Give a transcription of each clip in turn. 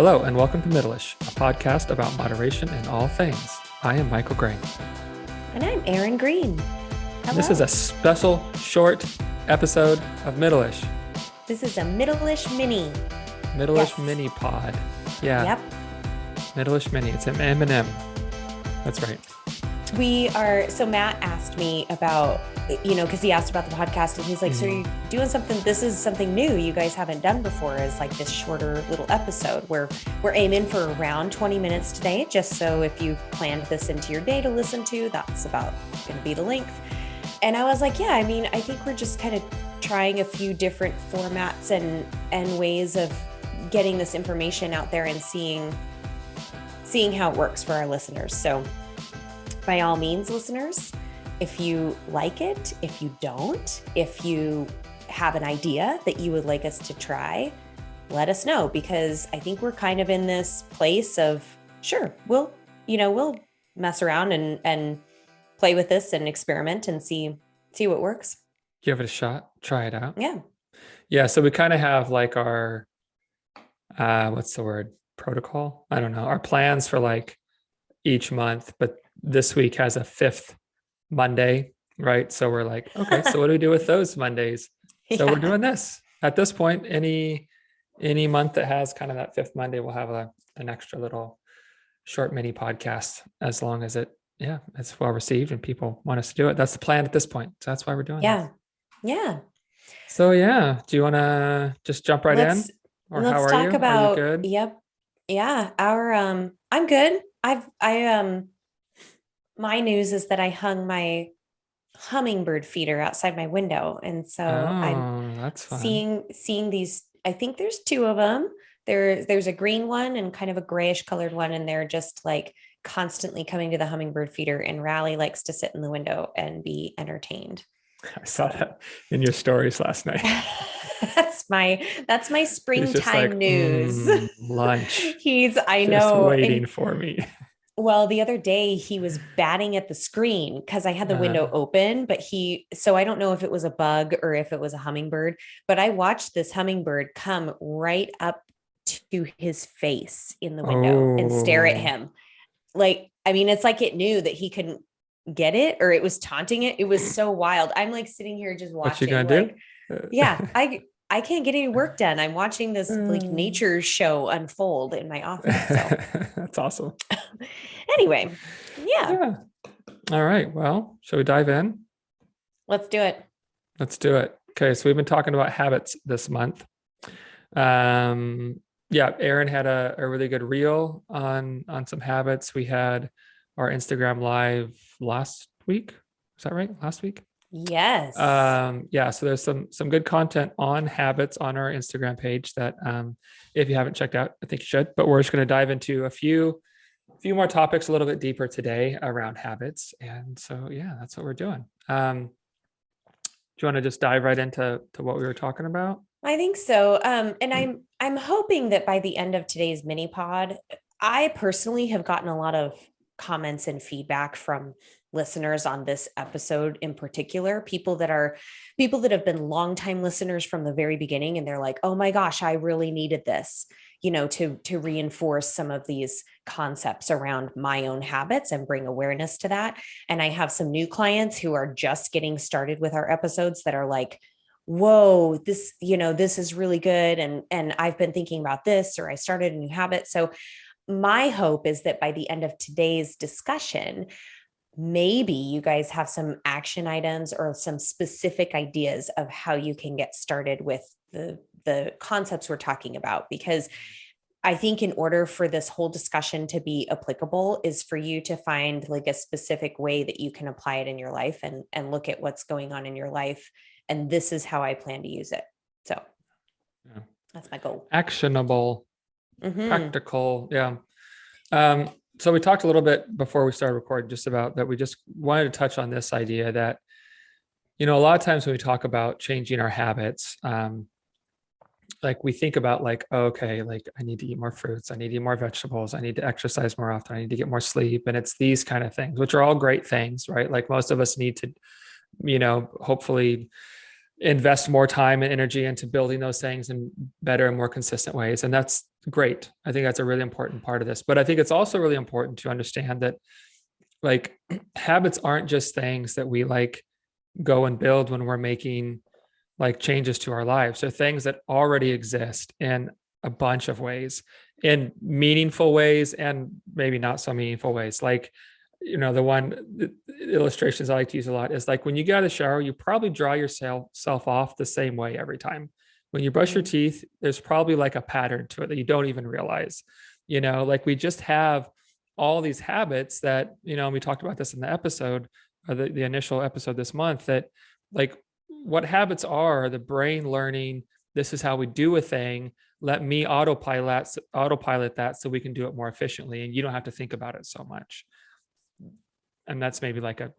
Hello and welcome to Middleish, a podcast about moderation in all things. I am Michael Gray. And I'm Erin Green. Hello. This is a special short episode of Middleish. This is a Middleish Mini. Middleish Mini Pod. Yeah. Yep. Middleish Mini. It's an M&M. That's right. So Matt asked me about, because he asked about the podcast and he's like, so you're doing something, this is something new you guys haven't done before, is like this shorter little episode where we're aiming for around 20 minutes today, just so if you planned this into your day to listen to, that's about going to be the length. And I was like, yeah, I think we're just kind of trying a few different formats and ways of getting this information out there and seeing how it works for our listeners. So by all means, listeners, if you like it, if you don't, if you have an idea that you would like us to try, let us know, because I think we're kind of in this place of, sure, we'll mess around and play with this and experiment and see what works. Give it a shot. Try it out. Yeah. Yeah. So we kind of have like our, what's the word? Protocol? I don't know. Our plans for like each month, but this week has a fifth Monday, right? So we're like, okay, so what do we do with those Mondays? So we're doing this. At this point, any month that has kind of that fifth Monday, we'll have an extra little short mini podcast, as long as it's well received and people want us to do it. That's the plan at this point. So that's why we're doing it. Yeah. So do you want to just jump right in? Or how are you? Are you good? Yep. Yeah. I'm good. My news is that I hung my hummingbird feeder outside my window. And so that's fun. seeing these, I think there's two of them. There's a green one and kind of a grayish colored one. And they're just like constantly coming to the hummingbird feeder, and Riley likes to sit in the window and be entertained. I saw that in your stories last night. That's my springtime news. Lunch. He's waiting for me. Well, the other day he was batting at the screen because I had the window open, so I don't know if it was a bug or if it was a hummingbird, but I watched this hummingbird come right up to his face in the window and stare at him. It's like it knew that he couldn't get it, or it was taunting it. It was so wild. I'm like sitting here just watching. What you gonna do? Yeah, I can't get any work done. I'm watching this like nature show unfold in my office. So. That's awesome. Anyway, yeah. All right. Well, shall we dive in? Let's do it. Okay. So we've been talking about habits this month. Erin had a really good reel on some habits. We had our Instagram live last week. Is that right? Last week? Yes. So there's some good content on habits on our Instagram page that if you haven't checked out, I think you should. But we're just going to dive into a few more topics a little bit deeper today around habits. And so that's what we're doing. Do you want to just dive right into what we were talking about? I think so. And I'm hoping that by the end of today's mini pod, I personally have gotten a lot of comments and feedback from listeners on this episode in particular, people that have been longtime listeners from the very beginning. And they're like, oh my gosh, I really needed this, to reinforce some of these concepts around my own habits and bring awareness to that. And I have some new clients who are just getting started with our episodes that are like, whoa, this is really good. And I've been thinking about this, or I started a new habit. So my hope is that by the end of today's discussion, maybe you guys have some action items or some specific ideas of how you can get started with the concepts we're talking about. Because I think in order for this whole discussion to be applicable is for you to find like a specific way that you can apply it in your life and look at what's going on in your life. And this is how I plan to use it. So that's my goal. Actionable, practical. Yeah. So we talked a little bit before we started recording just about that. We just wanted to touch on this idea that, a lot of times when we talk about changing our habits, like we think about like, okay, like I need to eat more fruits. I need to eat more vegetables. I need to exercise more often. I need to get more sleep. And it's these kind of things, which are all great things, right? Like most of us need to, hopefully invest more time and energy into building those things in better and more consistent ways. And that's great. I think that's a really important part of this. But I think it's also really important to understand that like habits aren't just things that we like go and build when we're making like changes to our lives. They're things that already exist in a bunch of ways, in meaningful ways and maybe not so meaningful ways. Like, the illustrations I like to use a lot is like when you get out of the shower, you probably dry yourself off the same way every time. When you brush your teeth, there's probably like a pattern to it that you don't even realize. Like we just have all these habits that, we talked about this in the episode, the initial episode this month, that like what habits are the brain learning, this is how we do a thing. Let me autopilot that so we can do it more efficiently. And you don't have to think about it so much. And that's maybe like a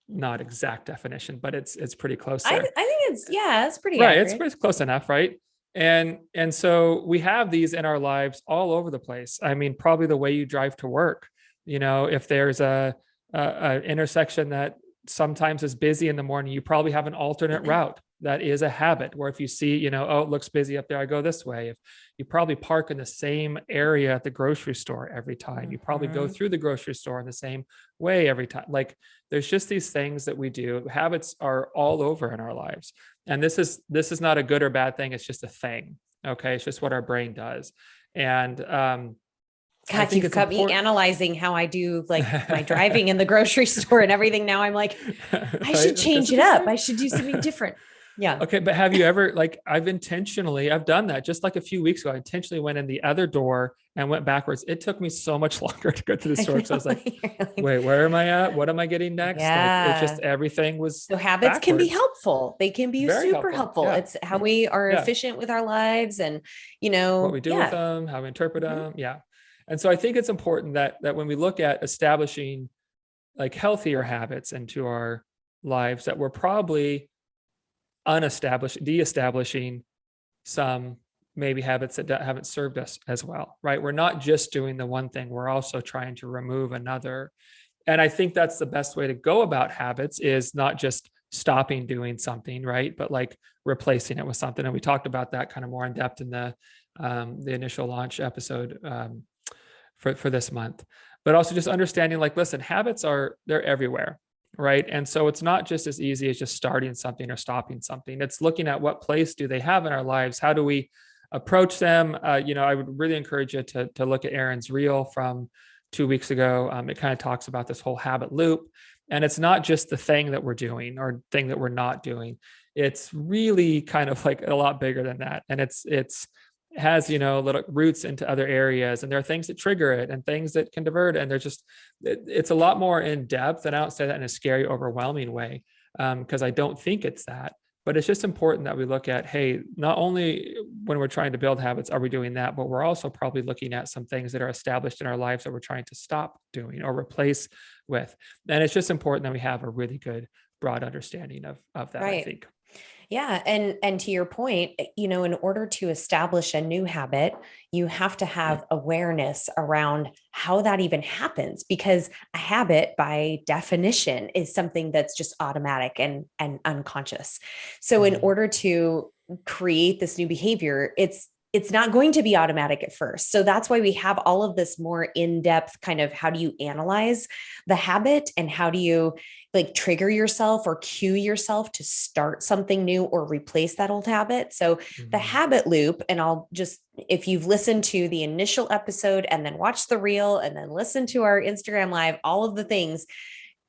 not exact definition, but it's pretty close there. I think it's pretty right. accurate. It's pretty close enough, right? And so we have these in our lives all over the place. I mean, probably the way you drive to work. If there's a intersection that sometimes is busy in the morning, you probably have an alternate route. That is a habit where if you see, oh, it looks busy up there, I go this way. If you probably park in the same area at the grocery store every time, you probably go through the grocery store in the same way every time. Like there's just these things that we do. Habits are all over in our lives. And this is not a good or bad thing. It's just a thing. Okay. It's just what our brain does. And, God, you've got me analyzing how I do like my driving in the grocery store and everything. Now I'm like, I should change it up. I should do something different. Yeah. Okay. But have you ever, like, I've done that just like a few weeks ago. I intentionally went in the other door and went backwards. It took me so much longer to go to the store. So I was like, wait, where am I at? What am I getting next? Yeah. Like, it's just, everything was so habits can be helpful. They can be very super helpful. Yeah. It's how we are efficient with our lives and, what we do with them, how we interpret them. Yeah. And so I think it's important that when we look at establishing like healthier habits into our lives, that we're probably de-establishing some maybe habits that haven't served us as well, right? We're not just doing the one thing, we're also trying to remove another. And I think that's the best way to go about habits, is not just stopping doing something, right? But like replacing it with something. And we talked about that kind of more in depth in the initial launch episode for this month. But also just understanding, like, listen, habits they're everywhere. Right. And so it's not just as easy as just starting something or stopping something. It's looking at what place do they have in our lives? How do we approach them? I would really encourage you to look at Aaron's reel from 2 weeks ago. It kind of talks about this whole habit loop. And it's not just the thing that we're doing or thing that we're not doing. It's really kind of like a lot bigger than that. And it has, little roots into other areas, and there are things that trigger it and things that can divert. And it's a lot more in depth. And I don't say that in a scary, overwhelming way, because I don't think it's that, but it's just important that we look at, hey, not only when we're trying to build habits, are we doing that, but we're also probably looking at some things that are established in our lives that we're trying to stop doing or replace with. And it's just important that we have a really good, broad understanding of that, right. I think. Yeah. And to your point, in order to establish a new habit, you have to have awareness around how that even happens, because a habit by definition is something that's just automatic and unconscious. So in order to create this new behavior, it's not going to be automatic at first. So that's why we have all of this more in-depth kind of, how do you analyze the habit and how do you like trigger yourself or cue yourself to start something new or replace that old habit. So the habit loop, and if you've listened to the initial episode and then watch the reel and then listen to our Instagram live, all of the things,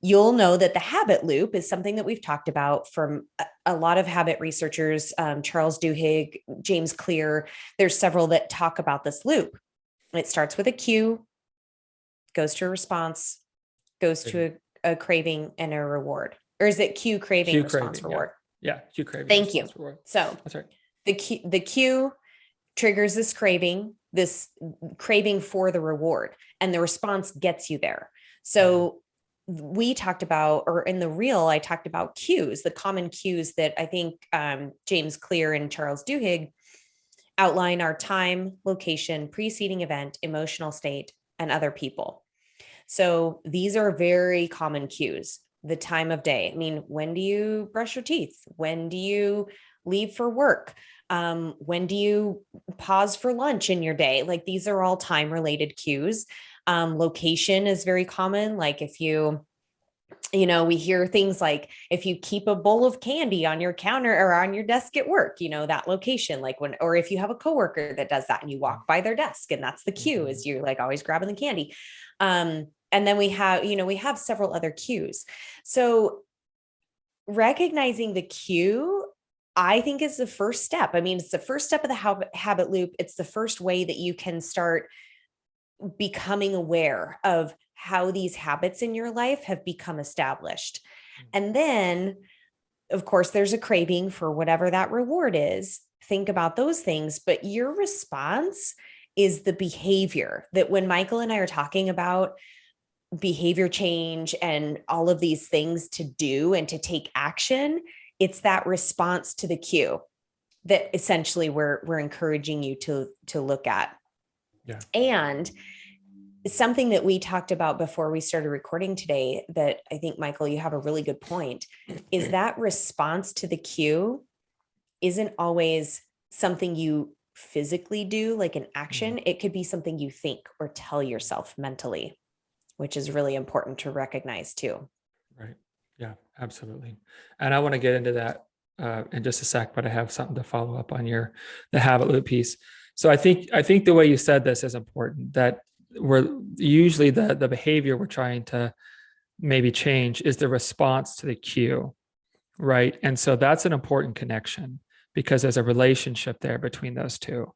you'll know that the habit loop is something that we've talked about from a lot of habit researchers, Charles Duhigg, James Clear. There's several that talk about this loop. It starts with a cue, goes to a response, goes to a craving and a reward. Or is it cue, craving, response, reward? Yeah. Cue, craving. Thank you. Reward. So that's right. The cue triggers this craving for the reward, and the response gets you there. So we talked about, or in the reel, I talked about cues, the common cues that I think James Clear and Charles Duhigg outline are time, location, preceding event, emotional state, and other people. So these are very common cues. The time of day. I mean, when do you brush your teeth? When do you leave for work? When do you pause for lunch in your day? Like these are all time related cues. Location is very common. Like if we hear things like if you keep a bowl of candy on your counter or on your desk at work, that location, like or if you have a coworker that does that and you walk by their desk and that's the cue is you're like always grabbing the candy. And then we have several other cues. So recognizing the cue, I think is the first step. I mean, it's the first step of the habit loop. It's the first way that you can start becoming aware of how these habits in your life have become established. And then, of course, there's a craving for whatever that reward is. Think about those things, but your response is the behavior that when Michael and I are talking about behavior change and all of these things to do and to take action, it's that response to the cue that essentially we're encouraging you to look at. Yeah. And something that we talked about before we started recording today that I think, Michael, you have a really good point, is that response to the cue isn't always something you physically do, like an action. It could be something you think or tell yourself mentally, which is really important to recognize too. Right. Yeah, absolutely. And I want to get into that in just a sec, but I have something to follow up on the habit loop piece. So I think the way you said this is important, that we're usually the behavior we're trying to maybe change is the response to the cue, right? And so that's an important connection because there's a relationship there between those two.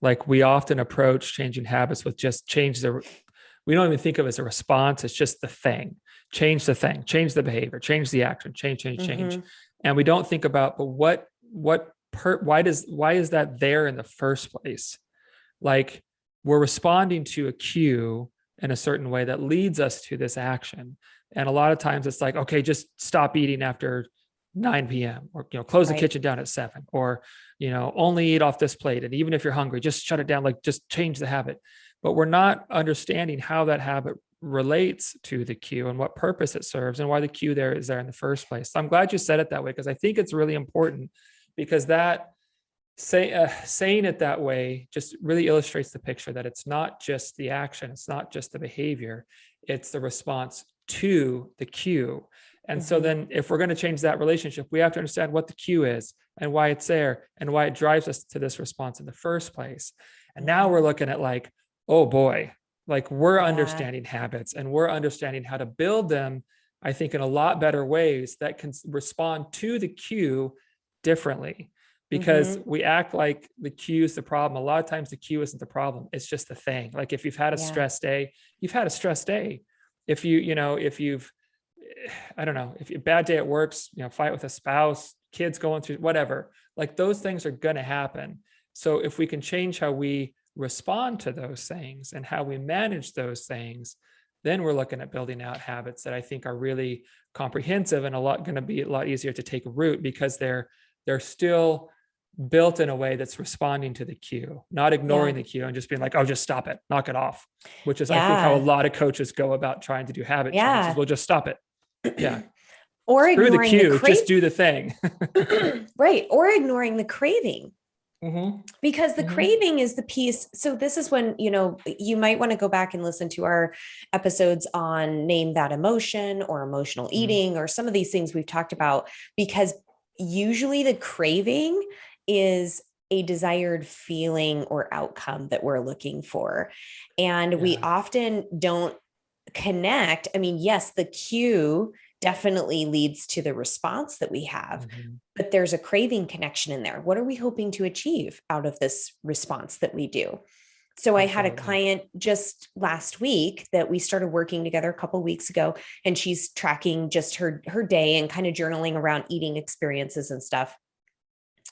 Like we often approach changing habits with just we don't even think of it as a response. It's just the thing, change the behavior, change the action, change. And we don't think about, but why is that there in the first place? Like we're responding to a cue in a certain way that leads us to this action. And a lot of times it's like, okay, just stop eating after 9 p.m. or, close the kitchen down at 7 or, only eat off this plate. And even if you're hungry, just shut it down, like just change the habit. But we're not understanding how that habit relates to the cue and what purpose it serves and why the cue is there in the first place. So I'm glad you said it that way, because I think it's really important, because saying it that way just really illustrates the picture that it's not just the action, it's not just the behavior, it's the response to the cue. And so then if we're going to change that relationship, we have to understand what the cue is and why it's there and why it drives us to this response in the first place. And now we're looking at like, oh boy, like we're understanding habits and we're understanding how to build them, I think, in a lot better ways that can respond to the cue differently. Because we act like the cue is the problem. A lot of times the cue isn't the problem. It's just the thing. Like if you've had a stress day, you've had a stress day. If you've a bad day at work, fight with a spouse, kids going through whatever, like those things are going to happen. So if we can change how we respond to those things and how we manage those things, then we're looking at building out habits that I think are really comprehensive and going to be a lot easier to take root, because they're still built in a way that's responding to the cue, not ignoring the cue and just being like, oh, just stop it, knock it off, which is, I think, how a lot of coaches go about trying to do habit changes. We'll just stop it. Yeah. Or screw the ignoring cue, just do the thing. Right. Or ignoring the craving. Because the craving is the piece. So this is when, you might want to go back and listen to our episodes on name that emotion or emotional eating or some of these things we've talked about, because usually the craving is a desired feeling or outcome that we're looking for. And we often don't connect. I mean, yes, the cue definitely leads to the response that we have, but there's a craving connection in there. What are we hoping to achieve out of this response that we do? So I had a client just last week that we started working together a couple of weeks ago, and she's tracking just her day and kind of journaling around eating experiences and stuff.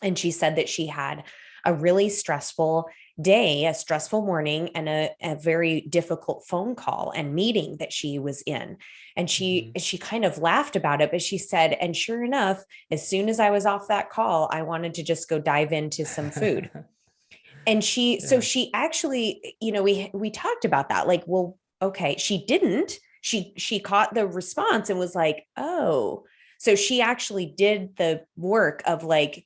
And she said that she had a really stressful day, a stressful morning, and a very difficult phone call and meeting that she was in. And she kind of laughed about it, but she said, and sure enough, as soon as I was off that call, I wanted to just go dive into some food. And so she actually, we talked about that, like, well, okay, she didn't, she caught the response and was like, oh, so she actually did the work of like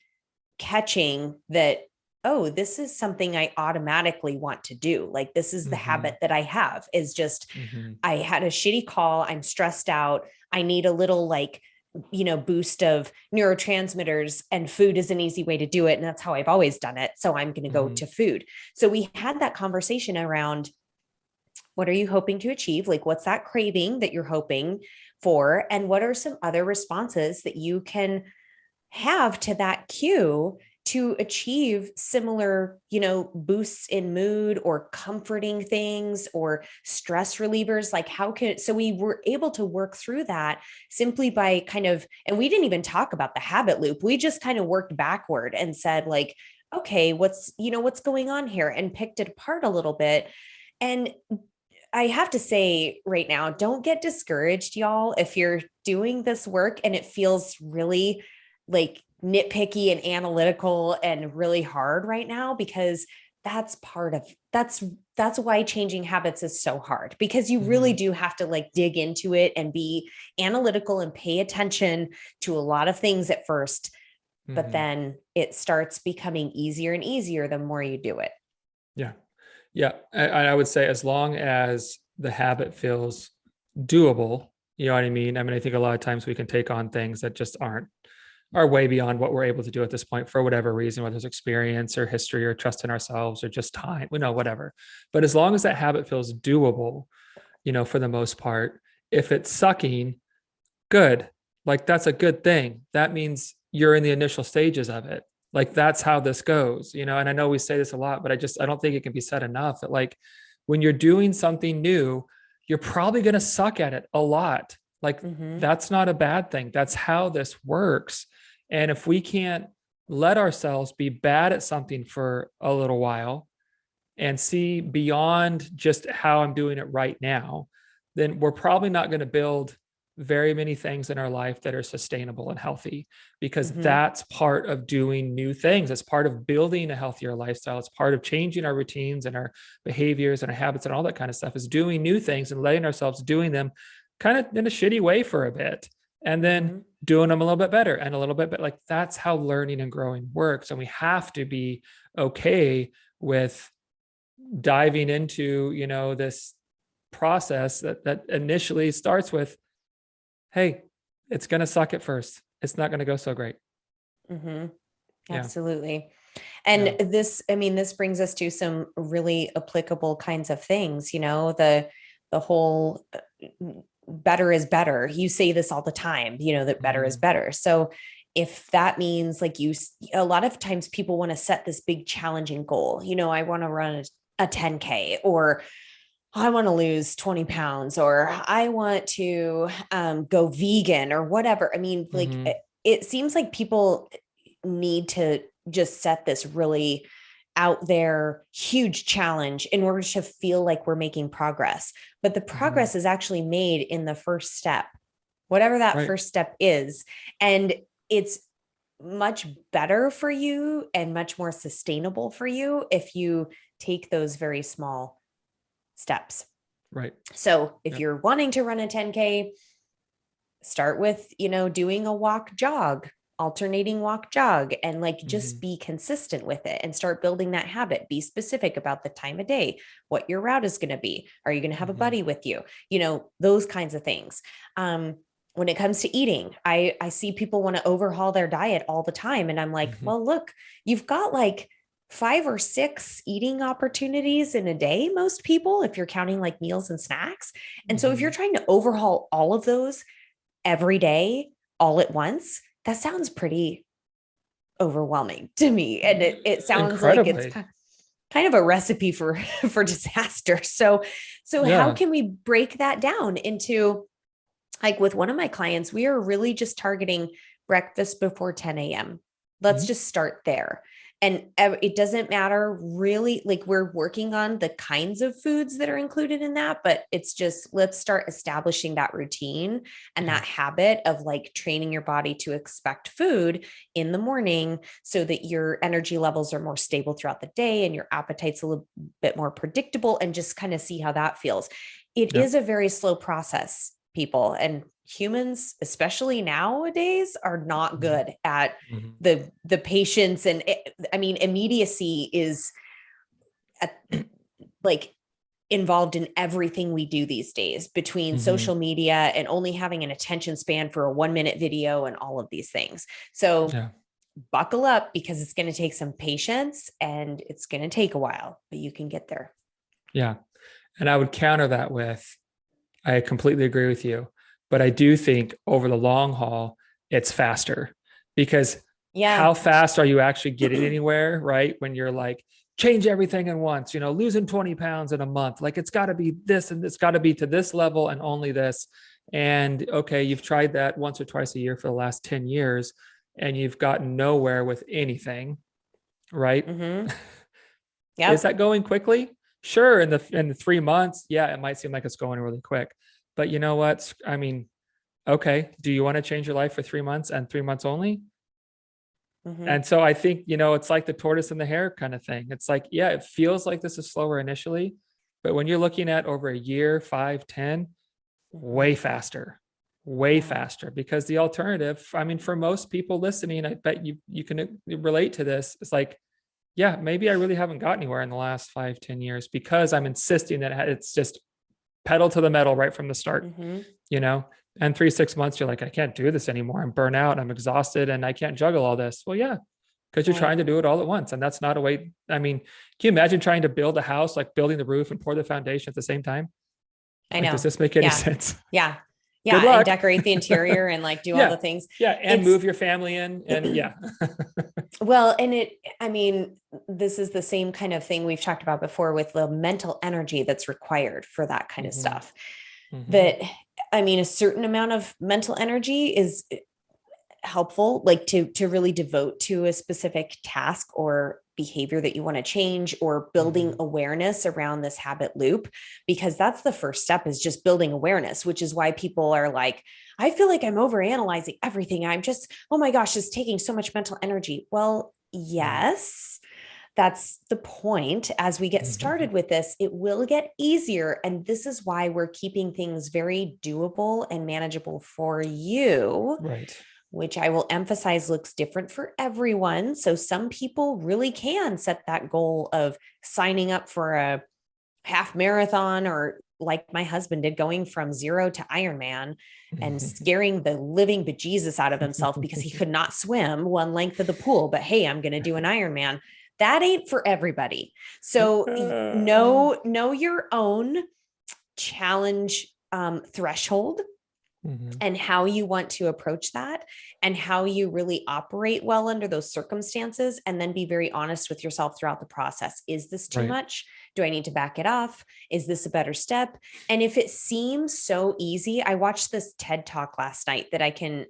catching that, oh, this is something I automatically want to do. Like, this is the habit that I have, is just, I had a shitty call. I'm stressed out. I need a little like, boost of neurotransmitters, and food is an easy way to do it. And that's how I've always done it. So I'm going to go to food. So we had that conversation around, what are you hoping to achieve? Like, what's that craving that you're hoping for? And what are some other responses that you can have to that cue to achieve similar, boosts in mood or comforting things or stress relievers? Like, so we were able to work through that simply by and we didn't even talk about the habit loop. We just kind of worked backward and said, like, okay, what's going on here, and picked it apart a little bit. And I have to say right now, don't get discouraged, y'all, if you're doing this work and it feels really like nitpicky and analytical and really hard right now, because that's why changing habits is so hard, because you really do have to like dig into it and be analytical and pay attention to a lot of things at first, but then it starts becoming easier and easier the more you do it. Yeah. Yeah. I would say, as long as the habit feels doable, you know what I mean? I mean, I think a lot of times we can take on things that just are way beyond what we're able to do at this point for whatever reason, whether it's experience or history or trust in ourselves or just time, whatever. But as long as that habit feels doable, for the most part, if it's sucking, good. Like, that's a good thing. That means you're in the initial stages of it. Like, that's how this goes, and I know we say this a lot, but I don't think it can be said enough that, like, when you're doing something new, you're probably going to suck at it a lot. Like, that's not a bad thing. That's how this works. And if we can't let ourselves be bad at something for a little while and see beyond just how I'm doing it right now, then we're probably not going to build very many things in our life that are sustainable and healthy, because that's part of doing new things. It's part of building a healthier lifestyle. It's part of changing our routines and our behaviors and our habits and all that kind of stuff, is doing new things and letting ourselves doing them kind of in a shitty way for a bit, and then doing them a little bit better and a little bit, but like, that's how learning and growing works. And we have to be okay with diving into, this process that initially starts with, hey, it's going to suck at first. It's not going to go so great. Absolutely. And this brings us to some really applicable kinds of things, the whole better is better. You say this all the time, that better is better. So if that means, like, a lot of times people want to set this big challenging goal, I want to run a 10K, or I want to lose 20 pounds, or I want to go vegan, or whatever. I mean, like, it seems like people need to just set this really out there huge challenge in order to feel like we're making progress. But the progress is actually made in the first step, whatever that first step is. And it's much better for you and much more sustainable for you if you take those very small steps. Right. So if you're wanting to run a 10K, start with, doing a walk jog, alternating walk jog, and like, just be consistent with it and start building that habit. Be specific about the time of day, what your route is going to be. Are you going to have a buddy with you? Those kinds of things. When it comes to eating, I see people want to overhaul their diet all the time. And I'm like, well, look, you've got like 5 or 6 eating opportunities in a day, most people, if you're counting like meals and snacks. And so if you're trying to overhaul all of those every day, all at once, that sounds pretty overwhelming to me. And it sounds like it's kind of a recipe for disaster. So how can we break that down into, like, with one of my clients, we are really just targeting breakfast before 10 a.m. Let's just start there. And it doesn't matter really, like, we're working on the kinds of foods that are included in that, but it's just, let's start establishing that routine and that habit of like training your body to expect food in the morning so that your energy levels are more stable throughout the day and your appetite's a little bit more predictable, and just kind of see how that feels. It is a very slow process, people. And humans, especially nowadays, are not good at Mm-hmm. the patience. And I mean, immediacy is like involved in everything we do these days, between social media and only having an attention span for a 1-minute video and all of these things. So Yeah. buckle up, because it's going to take some patience and it's going to take a while, but you can get there. Yeah. And I would counter that with, I completely agree with you, but I do think over the long haul, it's faster, because how fast are you actually getting anywhere, right? When you're like, change everything at once, losing 20 pounds in a month, like it's got to be this and it's got to be to this level and only this. And okay, you've tried that once or twice a year for the last 10 years and you've gotten nowhere with anything, right? Yeah. Is that going quickly? Sure. In the 3 months, yeah, it might seem like it's going really quick, but you know what? I mean, okay, do you want to change your life for 3 months and 3 months only? And so I think, it's like the tortoise and the hare kind of thing. It's like, yeah, it feels like this is slower initially, but when you're looking at over a year, 5, 10, way faster, because the alternative, I mean, for most people listening, I bet you can relate to this. It's like, yeah, maybe I really haven't got anywhere in the last 5, 10 years because I'm insisting that it's just pedal to the metal right from the start, and 3, 6 months, you're like, I can't do this anymore. I'm burnt out. I'm exhausted and I can't juggle all this. Well, yeah, because you're trying to do it all at once. And that's not a way. I mean, can you imagine trying to build a house, like building the roof and pour the foundation at the same time? I know. Does this make any sense? Yeah. Good luck. And decorate the interior and like do all the things. Yeah. And move your family in. And yeah. Well, and I mean, this is the same kind of thing we've talked about before with the mental energy that's required for that kind of stuff. That, I mean, a certain amount of mental energy is helpful, like to really devote to a specific task or behavior that you want to change, or building awareness around this habit loop, because that's the first step, is just building awareness, which is why people are like, I feel like I'm overanalyzing everything. I'm just, oh my gosh, it's taking so much mental energy. Well, yes, that's the point. As we get started with this, it will get easier. And this is why we're keeping things very doable and manageable for you. Right. Which I will emphasize looks different for everyone. So some people really can set that goal of signing up for a half marathon, or like my husband did, going from 0 to Ironman and scaring the living bejesus out of himself because he could not swim one length of the pool. But hey, I'm going to do an Ironman. That ain't for everybody. So know your own challenge threshold, and how you want to approach that, and how you really operate well under those circumstances. And then be very honest with yourself throughout the process. Is this too much? Do I need to back it off? Is this a better step? And if it seems so easy, I watched this TED Talk last night that I can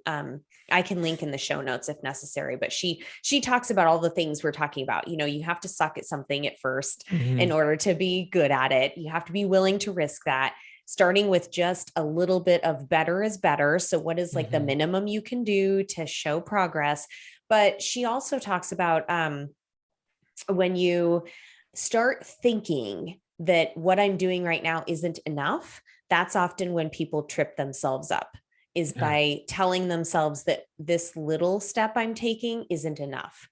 link in the show notes if necessary, but she talks about all the things we're talking about. You have to suck at something at first in order to be good at it. You have to be willing to risk that, starting with just a little bit of better is better. So what is like the minimum you can do to show progress? But she also talks about when you start thinking that what I'm doing right now isn't enough, that's often when people trip themselves up, is by telling themselves that this little step I'm taking isn't enough.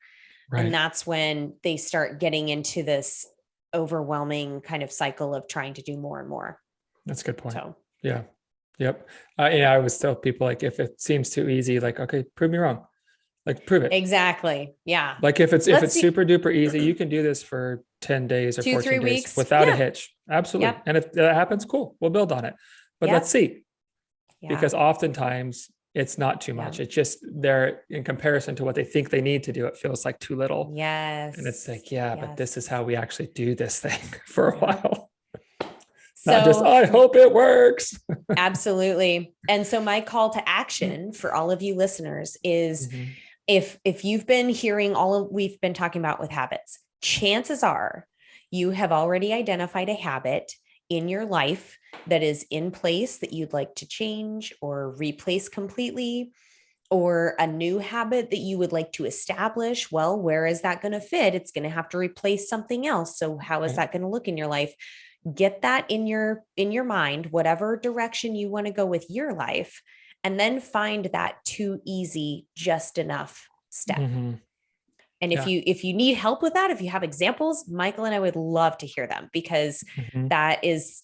And that's when they start getting into this overwhelming kind of cycle of trying to do more and more. That's a good point. So, yeah. Yep. I always tell people, like, if it seems too easy, like, okay, prove me wrong. Like, prove it. Exactly. Yeah. Like if it's super duper easy, you can do this for 10 days or 14 days weeks without a hitch. Absolutely. Yep. And if that happens, cool. We'll build on it. But let's see. Because oftentimes it's not too much. It's just they're, in comparison to what they think they need to do, it feels like too little. Yes. And it's like, but this is how we actually do this thing for a while. So, not just, I hope it works. Absolutely. And so my call to action for all of you listeners is if you've been hearing we've been talking about with habits, chances are you have already identified a habit in your life that is in place that you'd like to change or replace completely, or a new habit that you would like to establish. Well, where is that going to fit? It's going to have to replace something else. So how is that going to look in your life? Get that in your mind, whatever direction you want to go with your life, and then find that too easy, just enough step. Mhm. And Yeah. if you need help with that, if you have examples, Michael and I would love to hear them, because Mhm. that is,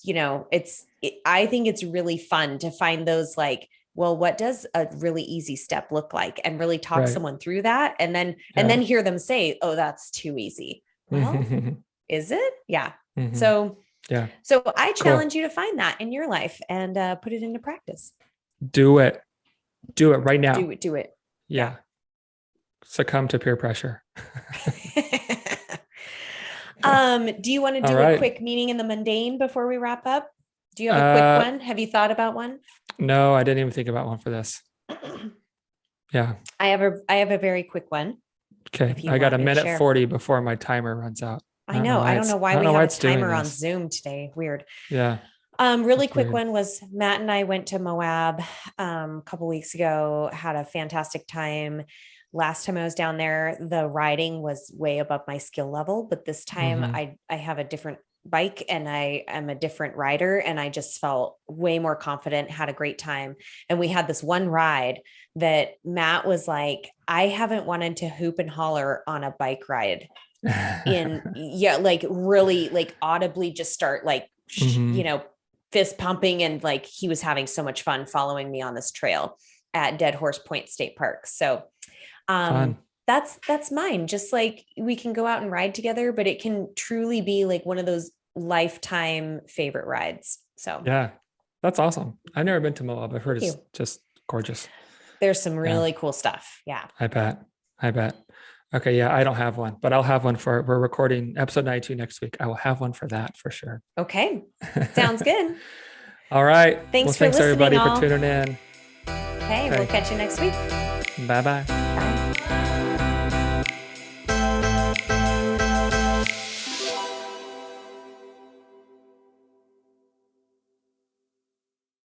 I think it's really fun to find those, like, well, what does a really easy step look like, and really talk Right. someone through that. And then Yeah. hear them say, oh, that's too easy. Well, Mhm. is it? Yeah. Mhm. So Yeah. I Cool. challenge you to find that in your life and put it into practice. Do it. Do it right now. Do it. Yeah. Succumb to peer pressure. Do you want to All do right. a quick meaning in the mundane before we wrap up? Do you have a quick one? Have you thought about one? No, I didn't even think about one for this. Yeah. I have a very quick one. Okay. if you I got a want me to minute share. 40 before my timer runs out. I know. I don't know why we have a timer on this. Zoom today. Weird. Yeah. Really That's quick weird. one was Matt and I went to Moab a couple weeks ago, had a fantastic time. Last time I was down there, the riding was way above my skill level, but this time Mhm. I have a different bike and I am a different rider, and I just felt way more confident, had a great time. And we had this one ride that Matt was like, I haven't wanted to hoop and holler on a bike ride like really, like audibly just start like, Mhm. fist pumping, and like he was having so much fun following me on this trail at Dead Horse Point State Park. So Fun. that's mine. Just like we can go out and ride together, but it can truly be like one of those lifetime favorite rides. So Yeah. That's awesome. I've never been to Moab. I've heard Thank it's you. just gorgeous. There's some really cool stuff. Yeah. I bet. Okay. Yeah. I don't have one, but I'll have one we're recording episode 92 next week. I will have one for that for sure. Okay. Sounds good. All right. Thanks for thanks listening, everybody all. for tuning in. Okay. We'll catch you next week. Bye-bye. Bye.